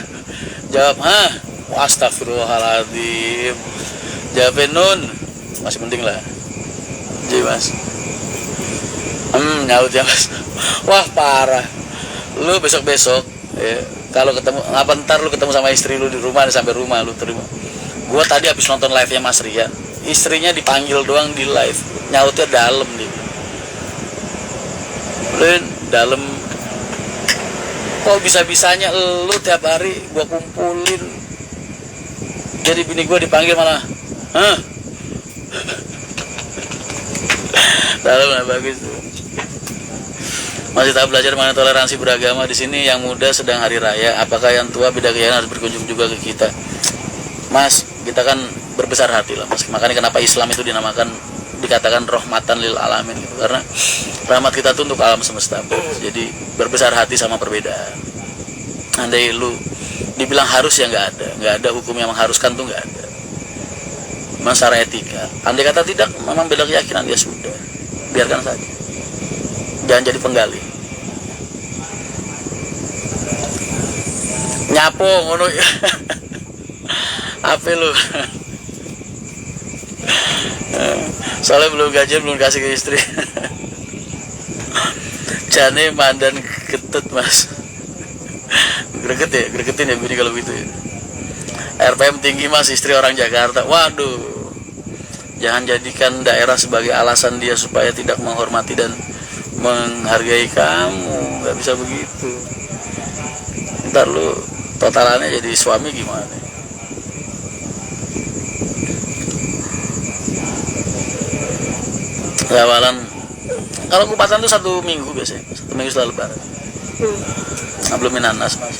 Jawab ha? Astagfirullahaladzim. Jawabin nun. Masih penting lah. Jadi mas. Nyaut ya mas. Wah parah. Lu besok-besok ya, kalau ketemu apa ntar lu ketemu sama istri lu di rumah, sampai rumah lu terima. Gua tadi habis nonton live-nya Mas Rian. Istrinya dipanggil doang di live. Nyautnya dalam nih. Len, dalam. Kok bisa-bisanya lu tiap hari gua kumpulin. Jadi bini gua dipanggil malah. Hah? Dalam lah, bagus tuh. Masih tahap belajar mengenai toleransi beragama di sini. Yang muda sedang hari raya. Apakah yang tua beda keyakinan harus berkunjung juga ke kita? Mas, kita kan berbesar hati lah mas. Makanya kenapa Islam itu dikatakan rahmatan lil alamin gitu. Karena rahmat kita tuh untuk alam semesta. Jadi berbesar hati sama perbedaan. Andai lu dibilang harus ya nggak ada hukum yang mengharuskan tuh nggak ada. Masalah etika. Andai kata tidak memang beda keyakinan ya sudah, biarkan saja. Jangan jadi penggali. Nyapo ngono. Apa lu? Soalnya belum gajian, belum kasih ke istri. Jane mandan ketut mas. Gregetin ya bini kalau gitu ya. RPM tinggi mas, istri orang Jakarta. Waduh. Jangan jadikan daerah sebagai alasan dia supaya tidak menghormati dan menghargai kamu. Gak bisa begitu. Ntar lu totalannya jadi suami gimana? Awalan kalau kupatan tuh 1 minggu biasanya, 1 minggu setelah lebaran. Belum nanas mas.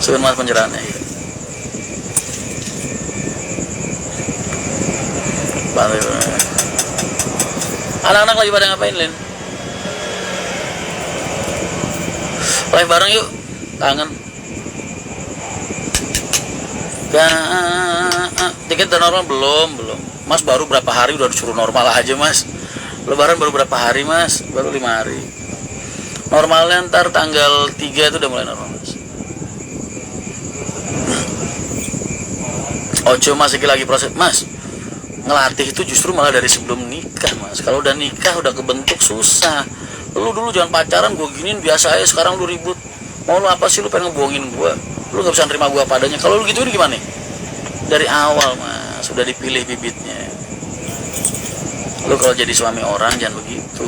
Sudah mas pencerahannya. Anak-anak lagi pada ngapain Lin? Live bareng yuk, kangen. Tiket udah normal belum? Mas baru berapa hari udah disuruh normal aja mas. Lebaran baru berapa hari mas? Baru 5 hari. Normalnya ntar tanggal 3 itu udah mulai normal mas. Ojo masih lagi proses mas. Ngelatih itu justru malah dari sebelum nikah mas. Kalau udah nikah udah kebentuk susah. Lu dulu jangan pacaran gue giniin biasa aja, sekarang lu ribut. Mau lu apa sih, lu pengen ngebohongin gue? Lu gak bisa nerima gue padanya. Kalau lu gituin gimana? Dari awal mas sudah dipilih bibitnya. Lu kalau jadi suami orang jangan begitu.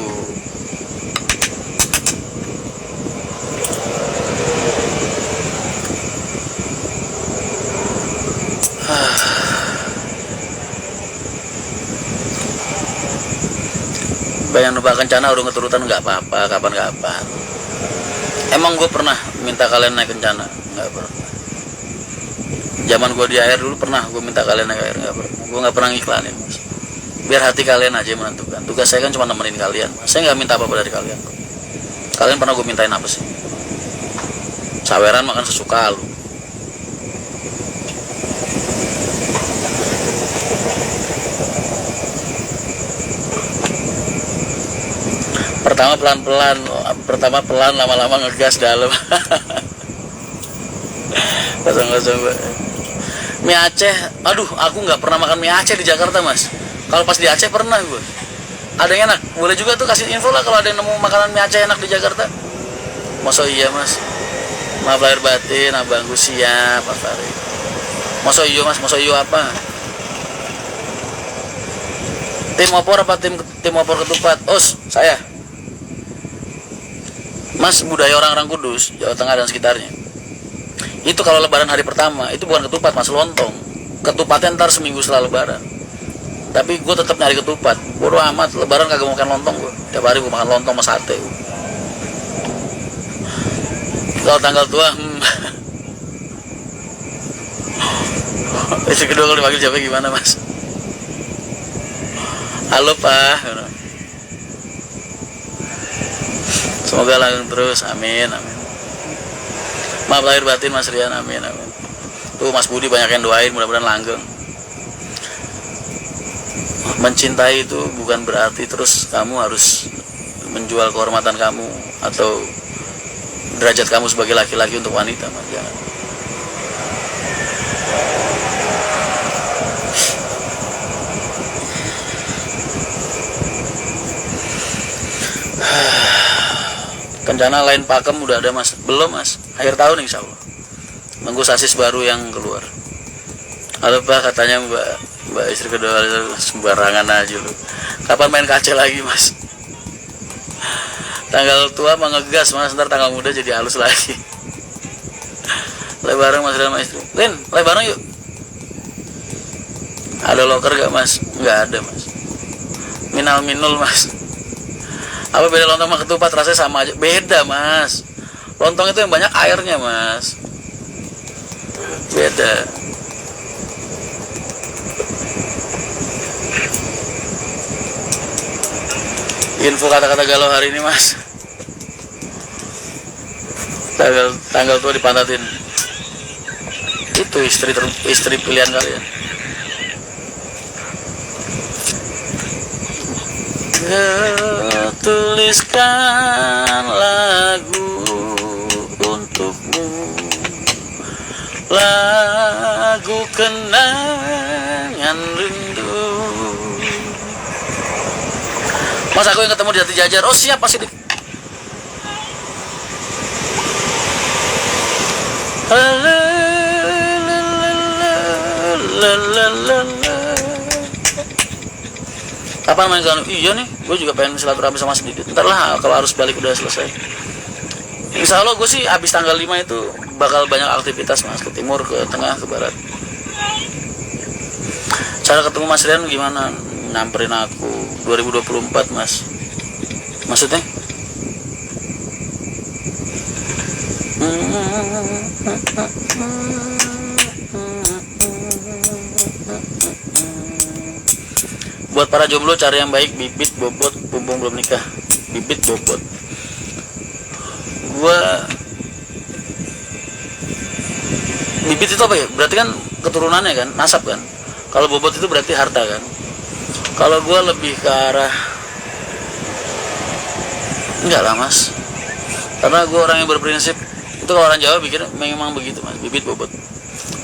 Bayang nebak kencana udah keturutan nggak apa-apa, kapan-kapan. Emang gue pernah minta kalian naik kencana? Nggak pernah. Zaman gue di air dulu pernah gue minta kalian naik air, nggak pernah. Gue nggak pernah ngiklanin mas. Biar hati kalian aja yang menentukan. Tugas saya kan cuma nemenin kalian. Saya nggak minta apa-apa dari kalian. Kalian pernah gue mintain apa sih? Saweran makan sesuka lu. Pertama pelan, lama-lama ngegas dalam. Kosong-kosong. Mie Aceh, aduh, aku nggak pernah makan mie Aceh di Jakarta mas. Kalau pas di Aceh pernah gue. Ada yang enak, boleh juga tuh kasih info lah kalau ada yang nemu makanan mie Aceh enak di Jakarta. Masa iya mas? Maaf lahir batin, abangku siap, Pak Farid. Masa iya mas, masa iya apa? Tim opor apa tim opor ketupat? Os, saya. Mas, budaya orang-orang Kudus, Jawa Tengah dan sekitarnya. Itu kalau lebaran hari pertama, itu bukan ketupat mas, lontong. Ketupatnya ntar seminggu setelah lebaran. Tapi gue tetap nyari ketupat. Bodoh amat, lebaran kagak mau makan lontong gue. Tiap hari gue makan lontong sama sate. Kalau tanggal tua, Istri kedua kalau dipanggil siapa gimana mas? halo Pak, semoga langgeng terus, amin amin. Maaf lahir batin Mas Rian, amin amin. Tuh Mas Budi banyak yang doain, mudah-mudahan langgeng. Mencintai itu bukan berarti terus kamu harus menjual kehormatan kamu atau derajat kamu sebagai laki-laki untuk wanita, Mas. Jangan. Rencana lain pakem udah ada Mas? Belum Mas, akhir tahun insya Allah. Nunggu sasis baru yang keluar. Halo Pak, katanya Mbak istri kedua sembarangan aja lu. Kapan main kaca lagi Mas? Tanggal tua mah ngegas Mas, ntar tanggal muda jadi halus lagi. Lay bareng Mas dan istri. Lin, lay bareng yuk. Ada loker gak Mas? Nggak ada Mas. Minal minul Mas. Apa beda lontong sama ketupat? Rasanya sama aja. Beda Mas. Lontong itu yang banyak airnya Mas. Beda. Info kata-kata galau hari ini Mas. Tanggal tua dipantatin. Itu istri pilihan kalian. Tuliskan lagu untukmu, lagu kenangan rindu. Mas aku yang ketemu di Jati Jajar. Oh siap Mas Sidik. Kapan main ke Iya nih, gue juga pengen silaturahmi sama sedikit. Ntar lah kalau harus balik udah selesai. Insya Allah gue sih habis tanggal 5 itu bakal banyak aktivitas Mas, ke timur, ke tengah, ke barat. Cara ketemu Mas Rian gimana? Nyamperin aku 2024 Mas. Maksudnya? Buat para jomblo cari yang baik, bibit, bobot, bumbung belum nikah. Bibit, bobot. Bibit itu apa ya? Berarti kan keturunannya kan, nasab kan. Kalau bobot itu berarti harta kan. Kalau gue lebih ke arah enggak lah Mas. Karena gue orang yang berprinsip. Itu kalau orang Jawa pikir memang begitu Mas, bibit, bobot.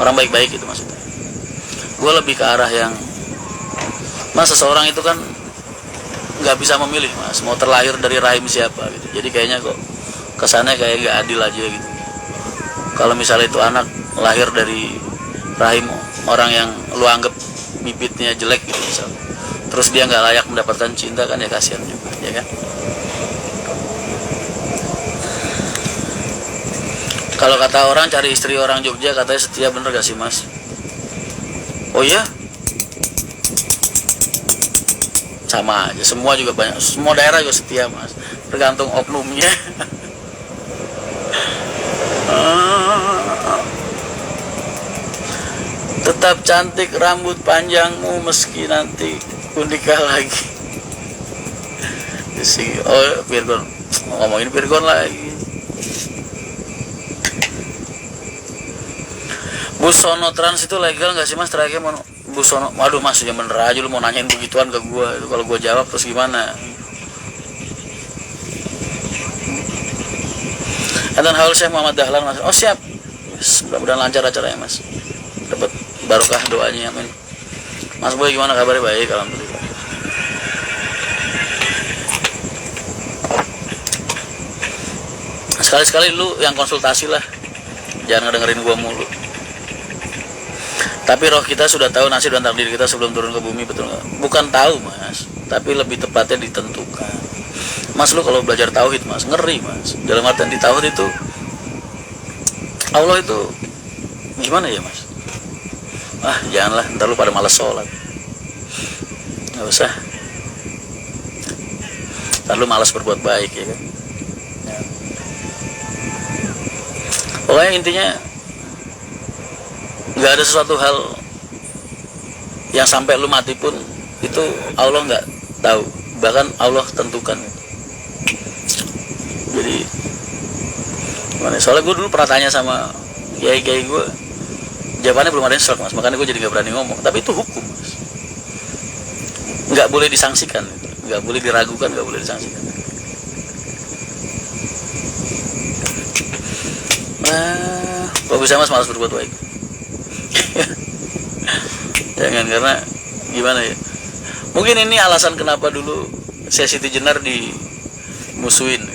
Orang baik-baik itu maksudnya. Gue lebih ke arah yang Mas, seseorang itu kan nggak bisa memilih Mas, mau terlahir dari rahim siapa gitu. Jadi kayaknya kok kesannya kayak nggak adil aja gitu. Kalau misalnya itu anak lahir dari rahim orang yang lu anggap bibitnya jelek gitu misalnya, terus dia nggak layak mendapatkan cinta kan ya kasihan juga, ya kan? Kalau kata orang cari istri orang Jogja katanya setia, bener gak sih Mas? Oh iya? Sama aja, semua juga banyak, semua daerah juga setia Mas, tergantung oknumnya. Tetap cantik rambut panjangmu meski nanti pun nikah lagi. Oh Virgon, ngomongin Virgon lagi. Busono Trans itu legal nggak sih Mas? Terakhir mau Busono, waduh Mas, ya bener aja lu mau nanyain begituan ke gua. Itu kalau gua jawab terus gimana? Dan haul Syekh Muhammad Dahlan Mas. Oh siap. Mudah-mudahan lancar acaranya Mas. Dapat barokah doanya, amin. Mas Boy gimana kabarnya? Baik, alhamdulillah. Sekali-sekali lu yang konsultasi lah. Jangan ngedengerin gua mulu. Tapi roh kita sudah tahu nasib dan takdir kita sebelum turun ke bumi, betul nggak? Bukan tahu Mas, tapi lebih tepatnya ditentukan. Mas lu kalau belajar tauhid Mas, ngeri Mas. Dalam artian di tauhid itu Allah itu gimana ya Mas? Ah janganlah, ntar lu pada malas sholat. Nggak usah. Ntar lu malas berbuat baik ya kan. Ya. Pokoknya intinya nggak ada sesuatu hal yang sampai lu mati pun itu Allah nggak tahu, bahkan Allah tentukan. Jadi gimana? Soalnya gue dulu pernah tanya sama kiai gue, jawabannya belum ada yang serak, Mas, makanya gue jadi nggak berani ngomong. Tapi itu hukum, Mas, nggak boleh disangsikan, nggak boleh diragukan, nggak boleh disangsikan. Nah, kok bisa Mas malas berbuat baik? Jangan, karena gimana ya, mungkin ini alasan kenapa dulu saya Siti Jenar dimusuhin.